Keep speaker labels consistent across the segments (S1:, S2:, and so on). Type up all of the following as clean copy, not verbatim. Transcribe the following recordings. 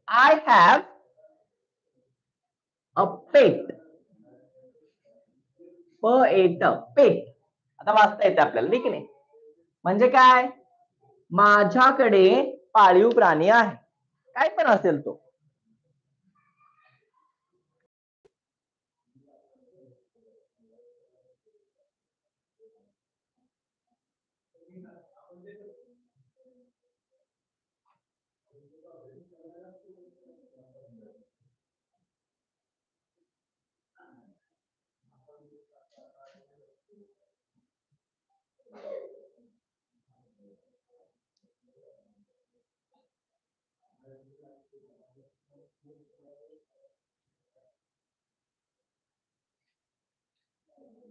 S1: I have a पेट. पेट आता वाचता येते आपल्याला, ठीक नाही? म्हणजे काय? माझ्याकडे पाळीव प्राणी आहे, काय पण असेल तो.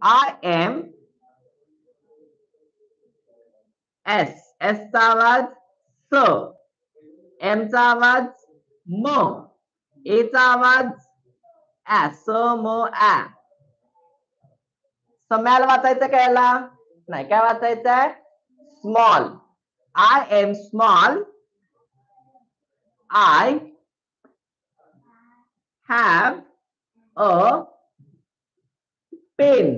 S1: I am S. एस चा आवाज स, एम चा आवाज म, ए चा आवाज ऍ, स म ऍ. सम्याला वाचायचं काय याला? नाही, काय वाचायचंय? Small. I am small. I have a pen.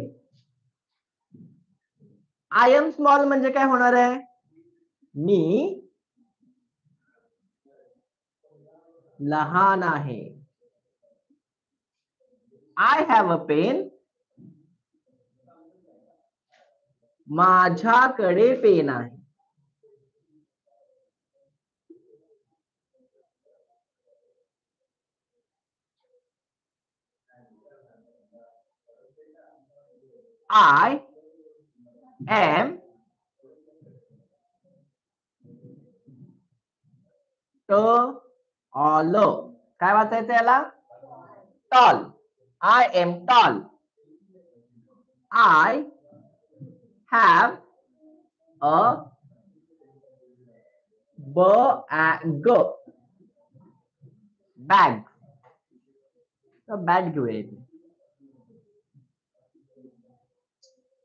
S1: I am small म्हणजे काय होणार आहे? मी लहान आहे. I have a pen. माझ्याकडे पेन आहे. I am tall. काय वाचायचं याला? Tall. I am tall. I have a bag. Bag. Bag घेऊया इथे.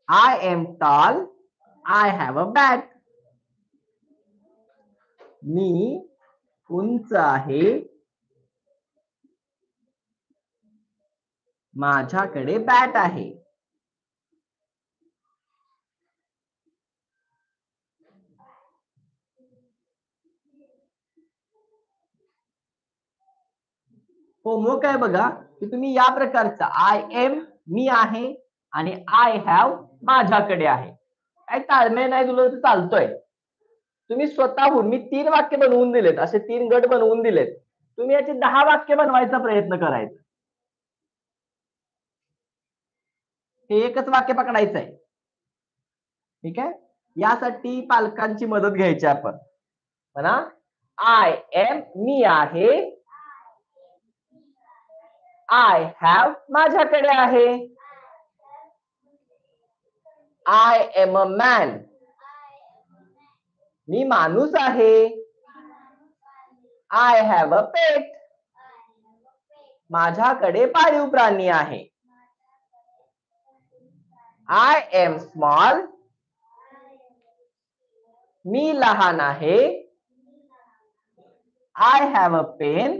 S1: I am tall. I have a bag. मी उंच आहे. माझ्याकडे बॅट आहे. होमवर्क आहे बघा की तुम्ही या प्रकारचा आय एम मी आहे आणि आय हॅव माझ्याकडे आहे, काय ताळमेळ नाही तुला तर चालतोय. तुम्ही स्वतःहून मी 3 वाक्य बनवून दिलेत, असे 3 गट बनवून दिलेत. तुम्ही याचे 10 वाक्य बनवायचा प्रयत्न करायचा. हे एकच वाक्य पकडायचं आहे, ठीक आहे? यासाठी पालकांची मदत घ्यायची आपण. म्हणा आय एम मी आहे. आय हॅव माझ्याकडे आहे. I am a man. मी माणूस आहे. I have a pet. माझ्याकडे पाळीव प्राणी आहे. I am small. मी लहान आहे. I have a pen.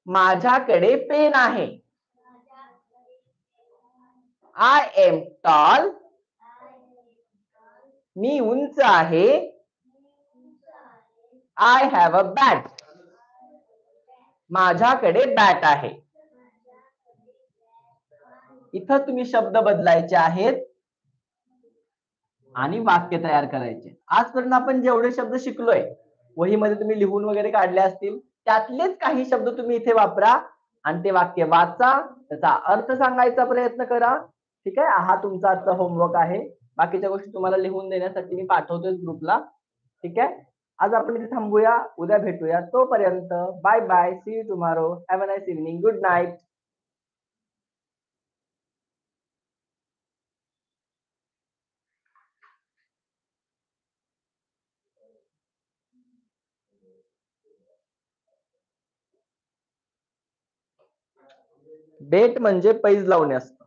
S1: माझ्याकडे पेन आहे. I am tall. मी उंच आहे. I have a bat. माझ्याकडे बॅट आहे. इथं तुम्ही शब्द बदलायचे आहेत आणि वाक्य तयार करायचे. आजपर्यंत आपण जेवढे शब्द शिकलोय वहीमध्ये तुम्ही लिहून वगैरे काढले असतील, त्यातलेच काही शब्द तुम्ही इथे वापरा आणि ते वाक्य वाचा, त्याचा अर्थ सांगायचा प्रयत्न करा. ठीक आहे? हा तुमचा आजचा होमवर्क आहे. बाकीच्या गोष्टी तुम्हाला लिहून देण्यासाठी मी पाठवतोय ग्रुपला. ठीक आहे? आज आपण इथे थांबूया, उद्या भेटूया. तोपर्यंत bye bye, see you tomorrow, have a nice evening, good night. Date म्हणजे पैज लावणे असतं.